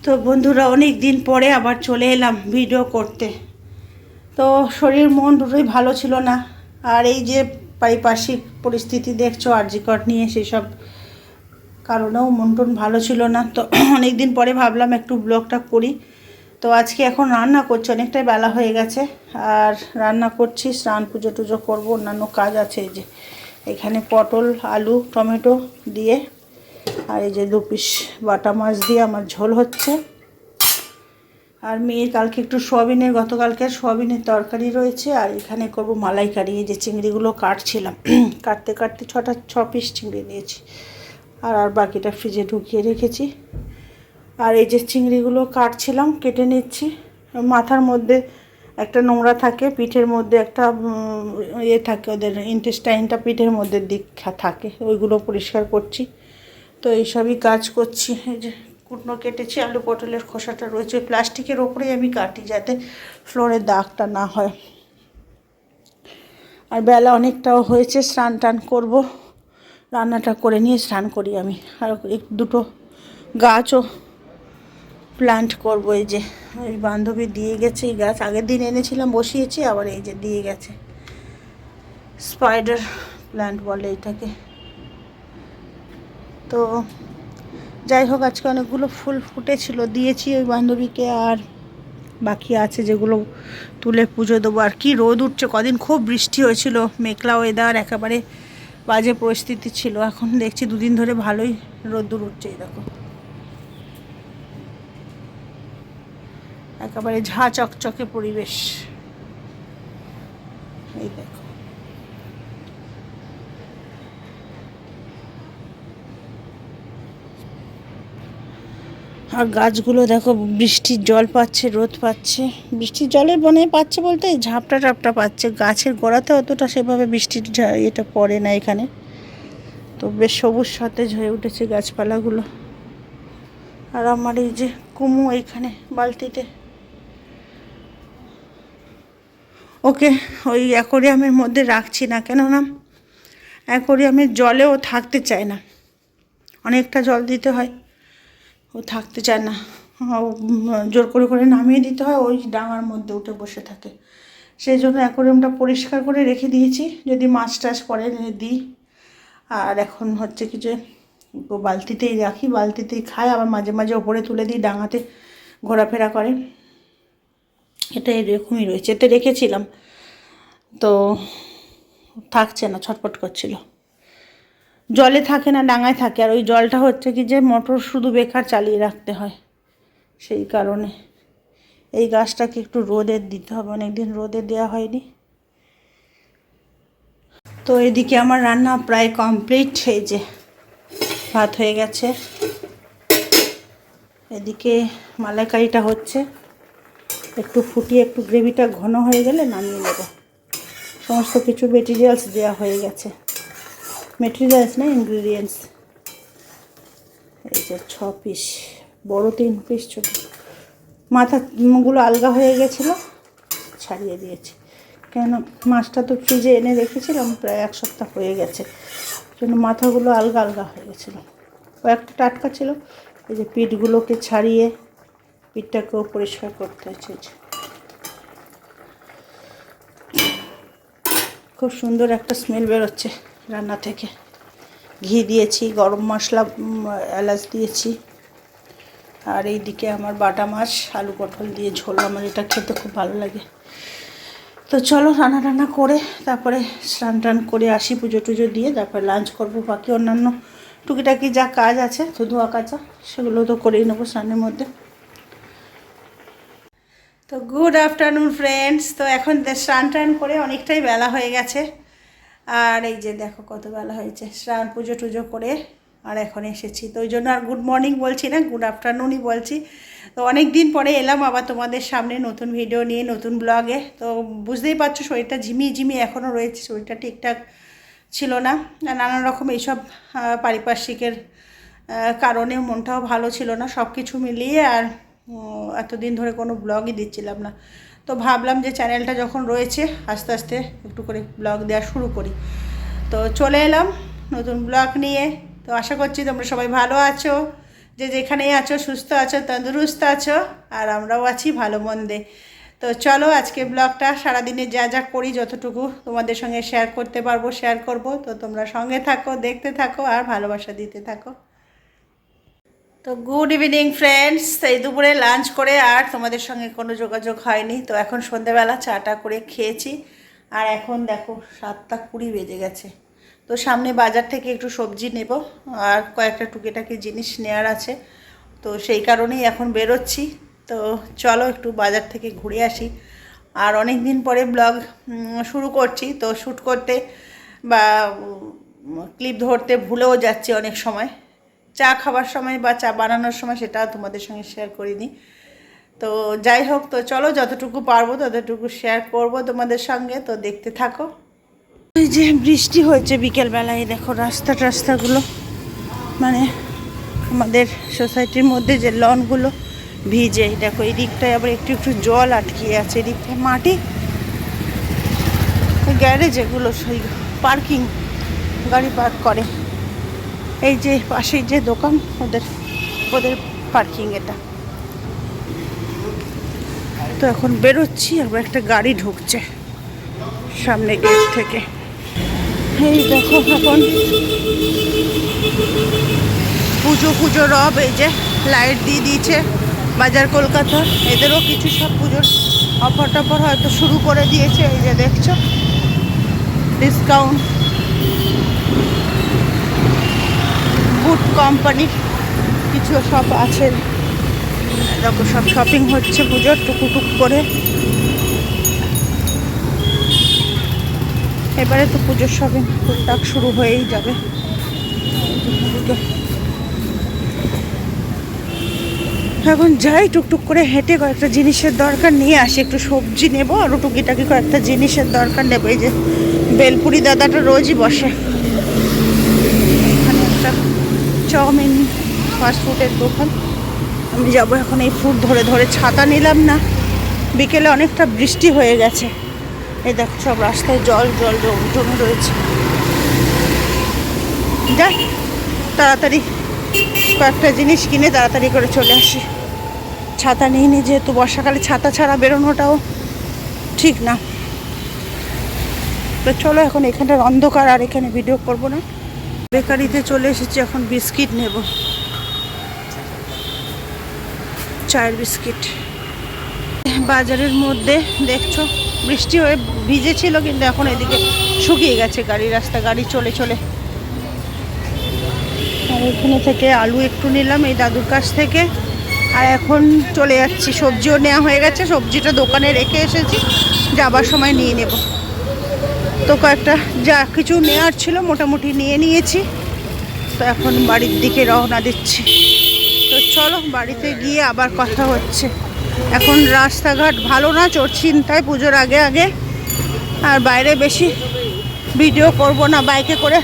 তো বন্ধুরা, অনেক দিন পরে আবার চলে এলাম ভিডিও করতে। তো শরীর মন দুটোই ভালো ছিল না। আর এই যে পারিপার্শ্বিক পরিস্থিতি দেখছো আরজিকর নিয়ে, সেসব কারণেও মন টন ভালো ছিল না। তো অনেক দিন পরে ভাবলাম একটু ব্লগটা করি। তো আজকে এখন রান্না করছি, অনেকটাই বেলা হয়ে গেছে। আর রান্না করছি, স্নান পুজো টুজো করবো, অন্যান্য কাজ আছে। এই যে এখানে পটল আলু টমেটো দিয়ে, আর এই যে 2 পিস বাটা মাছ দিয়ে আমার ঝোল হচ্ছে। আর মেয়ের কালকে একটু সোয়াবিনের, গতকালকে সোয়াবিনের তরকারি রয়েছে। আর এখানে করব মালাইকারি। এই যে চিংড়িগুলো কাটছিলাম, কাটতে কাটতে 6 পিস চিংড়ি নিয়েছি। আর বাকিটা ফ্রিজে ঢুকিয়ে রেখেছি। আর এই যে চিংড়িগুলো কাটছিলাম, কেটে নিচ্ছি। মাথার মধ্যে একটা নোংরা থাকে, পিঠের মধ্যে একটা ইয়ে থাকে, ওদের ইন্টেস্টাইনটা পিঠের মধ্যে দিক থাকে, ওইগুলো পরিষ্কার করছি। তো এইসবই কাজ করছি। এই যে কুটনো কেটেছি, আলু পটলের খোসাটা রয়েছে প্লাস্টিকের ওপরেই আমি কাটি, যাতে ফ্লোরের দাগটা না হয়। আর বেলা অনেকটাও হয়েছে, স্নান টান করবো, রান্নাটা করে নিয়ে স্নান করি আমি। আর দুটো গাছও প্ল্যান্ট করবো। এই যে ওই বান্ধবী দিয়ে গেছে, এই গাছ আগের দিন এনেছিলাম, বসিয়েছি, আবার এই যে দিয়ে গেছে। স্পাইডার প্ল্যান্ট বলে এটাকে। তো যাই হোক, আজকে অনেকগুলো ফুল ফুটেছিল, দিয়েছি ওই বান্ধবীকে। আর বাকি আছে যেগুলো তুলে পুজো দেবো। আর কি রোদ উঠছে, কদিন খুব বৃষ্টি হয়েছিল, মেঘলা ওয়েদার, একেবারে বাজে পরিস্থিতি ছিল। এখন দেখছি 2 দিন ধরে ভালোই রোদ্দুর উঠছে। এই দেখো, একেবারে ঝাঁ চকচকে পরিবেশ। এই দেখো, আর গাছগুলো দেখো বৃষ্টির জল পাচ্ছে, রোদ পাচ্ছে। বৃষ্টির জলের পাচ্ছে বলতে ঝাপটা টাপটা পাচ্ছে। গাছের গোড়াতে অতটা সেভাবে বৃষ্টির এটা পড়ে না এখানে। তো বেশ সবুজ সতেজ হয়ে উঠেছে গাছপালাগুলো। আর আমার এই যে কুমু এইখানে বালতিতে, ওকে ওই অ্যাকোরিয়ামের মধ্যে রাখছি না, কেননা অ্যাকোরিয়ামের জলেও থাকতে চায় না, অনেকটা জল দিতে হয়, ও থাকতে চায় না। জোর করে করে নামিয়ে দিতে হয়, ওই ডাঙার মধ্যে উঠে বসে থাকে। সেই জন্য অ্যাকোরিয়ামটা পরিষ্কার করে রেখে দিয়েছি, যদি মাছ টাছ পরে দিই। আর এখন হচ্ছে কি যে বালতিতেই রাখি, বালতিতেই খায়, আবার মাঝে মাঝে ওপরে তুলে দিই, ডাঙাতে ঘোরাফেরা করে। এটা এরকমই রয়েছে, এতে রেখেছিলাম, তো থাকছে না, ছটফট করছিল। জলে থাকে না, ডাঙায় থাকে। আর ওই জলটা হচ্ছে কি যে মোটর শুধু বেকার চালিয়ে রাখতে হয়, সেই কারণে। এই গাছটাকে একটু রোদে দিতে হবে, অনেকদিন রোদে দেওয়া হয়নি। তো এদিকে আমার রান্না প্রায় কমপ্লিট। এই যে ভাত হয়ে গেছে, এদিকে মালাইকারিটা হচ্ছে। একটু ফুটিয়ে একটু গ্রেভিটা ঘন হয়ে গেলে নামিয়ে নেব। সমস্ত কিছু মেটেরিয়ালস দেওয়া হয়ে গেছে, মেটেরিয়ালস না, ইনগ্রিডিয়েন্টস। এই যে 6 পিস, বড় 3 পিস, ছোটো। মাথাগুলো আলগা হয়ে গেছিলো, ছাড়িয়ে দিয়েছি। কেন, মাছটা তো ফ্রিজে এনে রেখেছিলাম, প্রায় 1 সপ্তাহ হয়ে গেছে, জন্য মাথাগুলো আলগা আলগা হয়ে গেছিলো। কয়েকটা টাটকা ছিল। এই যে পিঠগুলোকে ছাড়িয়ে, পিঠটাকেও পরিষ্কার করতে হচ্ছে। খুব সুন্দর একটা স্মেল বেরোচ্ছে রান্না থেকে। ঘি দিয়েছি, গরম মশলা, এলাচ দিয়েছি। আর এইদিকে আমার বাটা মাছ আলু পটল দিয়ে ঝোল, আমার এটা খেতে খুব ভালো লাগে। তো চলো রান্না টান্না করে তারপরে স্নান টান করে আসি, পুজো টুজো দিয়ে তারপরে লাঞ্চ করবো। বাকি অন্যান্য টুকিটাকি যা কাজ আছে, তো ধোয়া কাচা, সেগুলো তো করেই নেবো স্নানের মধ্যে। তো গুড আফটারনুন ফ্রেন্ডস। তো এখন স্নান টান করে অনেকটাই বেলা হয়ে গেছে। আর এই যে দেখো কত বেলা হয়েছে, স্নান পুজো টুজো করে আর এখন এসেছি। তো ওই জন্য আর গুড মর্নিং বলছি না, গুড আফটারনুনই বলছি। তো অনেক দিন পরে এলাম আবার তোমাদের সামনে নতুন ভিডিও নিয়ে, নতুন ব্লগে। তো বুঝতেই পারছো শরীরটা ঝিমিয়ে ঝিমিয়ে এখনও রয়েছে, শরীরটা ঠিকঠাক ছিল না। নানান রকম এইসব পারিপার্শ্বিকের কারণে মনটাও ভালো ছিল না, সব কিছু মিলিয়ে। আর এতদিন ধরে কোনো ব্লগই দিচ্ছিলাম না। তো ভাবলাম যে চ্যানেলটা যখন রয়েছে, আস্তে আস্তে একটু করে ব্লগ দেওয়া শুরু করি। তো চলে এলাম নতুন ব্লগ নিয়ে। তো আশা করছি তোমরা সবাই ভালো আছো, যে যেখানেই আছো সুস্থ আছো, তন্দুরুস্ত আছো, আর আমরাও আছি ভালো মন্দে। তো চলো আজকে ব্লগটা সারাদিনে যা যা করি যতটুকু তোমাদের সঙ্গে শেয়ার করতে পারবো শেয়ার করব। তো তোমরা সঙ্গে থাকো, দেখতে থাকো আর ভালোবাসা দিতে থাকো। তো গুড ইভিনিং ফ্রেন্ডস। এই দুপুরে লাঞ্চ করে আর তোমাদের সঙ্গে কোনো যোগাযোগ হয়নি। তো এখন সন্ধেবেলা চাটা করে খেয়েছি, আর এখন দেখো 7:20 বেজে গেছে। তো সামনে বাজার থেকে একটু সবজি নেব আর কয়েকটা টুকিটাকি জিনিস নেওয়ার আছে, তো সেই কারণেই এখন বেরোচ্ছি। তো চলো একটু বাজার থেকে ঘুরে আসি। আর অনেক দিন পরে ব্লগ শুরু করছি, তো শ্যুট করতে বা ক্লিপ ধরতে ভুলেও যাচ্ছি অনেক সময়। চা খাবার সময় বা চা বানানোর সময় সেটাও তোমাদের সঙ্গে শেয়ার করিনি। তো যাই হোক, তো চলো যতটুকু পারবো ততটুকু শেয়ার করব তোমাদের সঙ্গে। তো দেখতে থাকো। এই যে বৃষ্টি হয়েছে বিকেলবেলায়, দেখো রাস্তাগুলো, মানে আমাদের সোসাইটির মধ্যে যে লনগুলো ভিজে। দেখো এই দিকটায় আবার একটু একটু জল আটকিয়ে আছে, এদিকটায় মাটি। গ্যারেজ এগুলো সেই পার্কিং, গাড়ি পার্ক করে। এই যে পাশেই যে দোকান ওদের পার্কিং এটা। তো এখন বেরোচ্ছি, আবার একটা গাড়ি ঢুকছে সামনে গেট থেকে। এই দেখো এখন পুজো রব, এই যে লাইট দিয়ে দিয়েছে বাজার কলকাতা। এদেরও কিছু সব পুজোর অফার টফার হয়তো শুরু করে দিয়েছে। এই যে দেখছো ডিসকাউন্ট, বুট কোম্পানির কিছু সব আছে। দেখো সব শপিং হচ্ছে পুজোর টুকুটুক করে। এবারে তো পুজোর শপিং টুকটাক শুরু হয়েই যাবে। এখন যাই টুকটুক করে হেঁটে কয়েকটা জিনিসের দরকার নিয়ে আসি। একটু সবজি নেব আর টুকিটাকি কয়েকটা জিনিসের দরকার নেব। এই যে বেলপুরি দাদাটা রোজই বসে। এখানে একটা চাউমিন ফাস্টফুডের দোকান। আমি যাবো এখন এই ফুড ধরে ধরে। ছাতা নিলাম না, বিকেলে অনেকটা বৃষ্টি হয়ে গেছে। এই দেখো সব রাস্তায় জল জমে রয়েছে। যাই তাড়াতাড়ি কয়েকটা জিনিস কিনে তাড়াতাড়ি করে চলে আসি। ছাতা নিইনি, যেহেতু বর্ষাকালে ছাতা ছাড়া বেরোনোটাও ঠিক না। তো চলো এখন এখানটার অন্ধকার, আর এখানে ভিডিও করবো না। বেকারিতে চলে এসেছি, এখন বিস্কিট নেব, চায়ের বিস্কিট। বাজারের মধ্যে দেখছো বৃষ্টি হয়ে ভিজেছিল, কিন্তু এখন এদিকে শুকিয়ে গেছে গাড়ি চলে চলে। আর এখানে থেকে আলু একটু নিলাম এই দাদুর কাছ থেকে, আর এখন চলে যাচ্ছি। সবজিও নেওয়া হয়ে গেছে, সবজিটা দোকানে রেখে এসেছি, যাবার সময় নিয়ে নেব। তো কয়েকটা যা কিছু নেওয়ার ছিল মোটামুটি নিয়ে নিয়েছি। তো এখন বাড়ির দিকে রওনা দিচ্ছি। তো চলো বাড়িতে গিয়ে আবার কথা হচ্ছে। এখন রাস্তাঘাট ভালো না, চোর ছিনতাই পুজোর আগে আগে। আর বাইরে বেশি ভিডিও করব না, বাইকে করে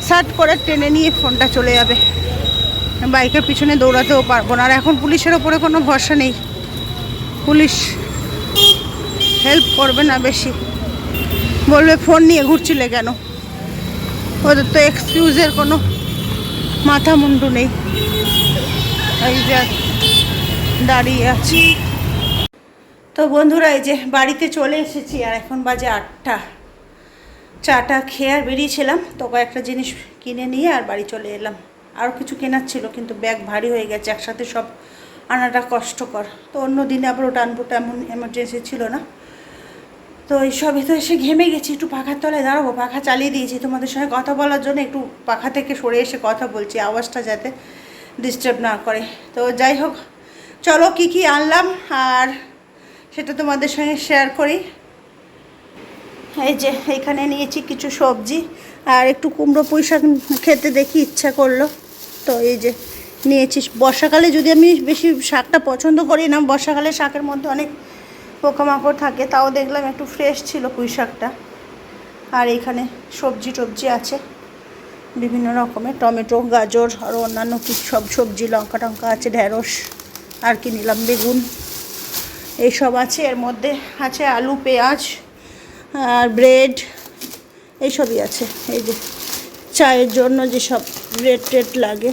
সার্ট করে টেনে নিয়ে ফোনটা চলে যাবে। বাইকের পিছনে দৌড়াতেও পারবো না। আর এখন পুলিশের ওপরে কোনো ভরসা নেই, পুলিশ হেল্প করবে না বেশি, বলবে ফোন নিয়ে ঘুরছিলে কেন। ওদের তো এক্সকিউজের কোনো মাথা মুন্ডু নেই। এই যে দাঁড়িয়ে আছি। তো বন্ধুরা এই যে বাড়িতে চলে এসেছি, আর এখন বাজে 8টা। চাটা খেয়ে আর বেরিয়েছিলাম, তো কয়েকটা জিনিস কিনে নিয়ে আর বাড়ি চলে এলাম। আরও কিছু কেনার ছিল, কিন্তু ব্যাগ ভারী হয়ে গেছে, একসাথে সব আনাটা কষ্টকর। তো অন্য দিনে আবার ওটা আনবো, এমন এমার্জেন্সি ছিল না। তো এইসবই তো এসে ঘেমে গেছি, একটু পাখার তলায় দাঁড়াবো। পাখা চালিয়ে দিয়েছি তোমাদের সঙ্গে কথা বলার জন্য, একটু পাখা থেকে সরে এসে কথা বলছি, আওয়াজটা যাতে ডিস্টার্ব না করে। তো যাই হোক, চলো কি আনলাম আর সেটা তোমাদের সঙ্গে শেয়ার করি। এই যে এইখানে নিয়েছি কিছু সবজি, আর একটু কুমড়ো পুঁই শাক খেতে দেখি ইচ্ছা করলো। তো এই যে নিয়েছি। বর্ষাকালে যদি আমি বেশি শাকটা পছন্দ করি না, বর্ষাকালে শাকের মধ্যে অনেক পোকামাকড় থাকে, তাও দেখলাম একটু ফ্রেশ ছিল পুঁই শাকটা। আর এইখানে সবজি আছে বিভিন্ন রকমের, টমেটো, গাজর, আরও অন্যান্য কিছু সব সবজি, লঙ্কা টঙ্কা আছে, ঢেঁড়স, আর কি নিলাম, বেগুন, এইসব আছে। এর মধ্যে আছে আলু, পেঁয়াজ আর ব্রেড, এইসবই আছে। এই যে চায়ের জন্য যেসব ব্রেড টেড লাগে,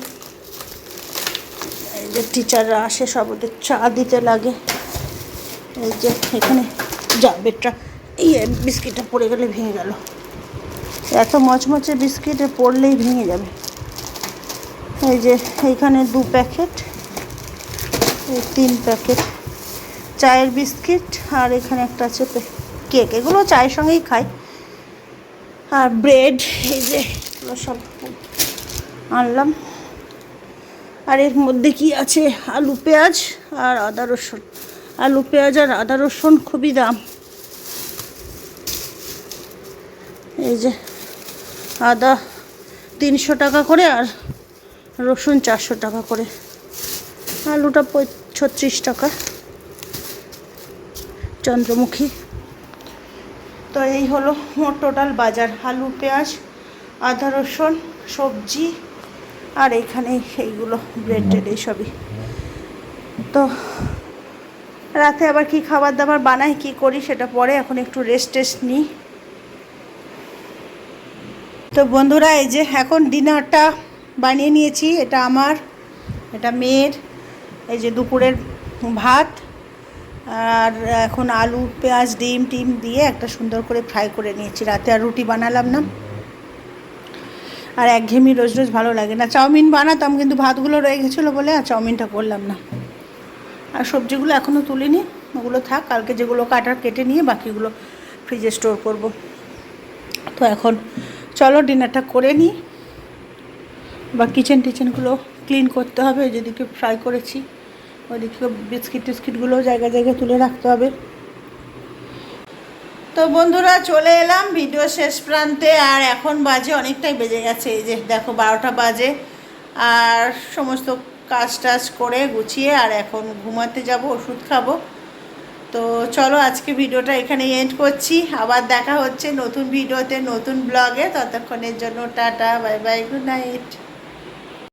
যে টিচাররা আসে সব ওদের চা দিতে লাগে। এই যে এখানে বেটটা বিস্কিটটা পড়ে গেলে ভেঙে গেল, এত মচমচে বিস্কিটে পড়লেই ভেঙে যাবে। এই যে এইখানে 2 প্যাকেট, এই 3 প্যাকেট চায়ের বিস্কিট, আর এখানে একটা আছে কেক। এগুলো চায়ের সঙ্গেই খাই। আর ব্রেড, এই যে এগুলো সব আনলাম। আর এর মধ্যে কি আছে, আলু পেঁয়াজ আর আদা রসুন। আলু পেঁয়াজ আর আদা রসুন খুবই দাম। এই যে আদা 300 টাকা করে আর রসুন 400 টাকা করে। আলুটা 36 টাকা চন্দ্রমুখী। তো এই হলো মোট টোটাল বাজার, আলু পেঁয়াজ আদা রসুন সবজি আর এইখানে এইগুলো ব্রেড টেড এইসবই। তো রাতে আবার কি খাবার দাবার বানাই কি করি সেটা পরে, এখন একটু রেস্ট নিই। তো বন্ধুরা এই যে এখন ডিনারটা বানিয়ে নিয়েছি, এটা আমার, এটা মেয়ের। এই যে দুপুরের ভাত, আর এখন আলু পেঁয়াজ ডিম টিম দিয়ে একটা সুন্দর করে ফ্রাই করে নিয়েছি। রাতে আর রুটি বানালাম না, আর একঘেয়েমি রোজ রোজ ভালো লাগে না। চাউমিন বানাতাম কিন্তু ভাতগুলো রয়ে গেছিলো বলে আর চাউমিনটা করলাম না। আর সবজিগুলো এখনও তুলিনি, ওগুলো থাক, কালকে যেগুলো কাটার কেটে নিয়ে বাকিগুলো ফ্রিজে স্টোর করব। তো এখন চলো ডিনারটা করে নিই, বা কিচেনগুলো ক্লিন করতে হবে। যেদিকে ফ্রাই করেছি ওইদিকে বিস্কিট টিস্কিটগুলো জায়গায় জায়গায় তুলে রাখতে হবে। তো বন্ধুরা চলে এলাম ভিডিও শেষ প্রান্তে, আর এখন বাজে অনেকটাই বেজে গেছে। এই যে দেখো 12টা বাজে, আর সমস্ত কাজ টাজ করে গুছিয়ে আর এখন ঘুমাতে যাব, ওষুধ খাবো। তো চলো আজকে ভিডিওটা এখানে এন্ড করছি, আবার দেখা হচ্ছে নতুন ভিডিওতে নতুন ব্লগে। ততক্ষণের জন্য tata, bye bye, good night.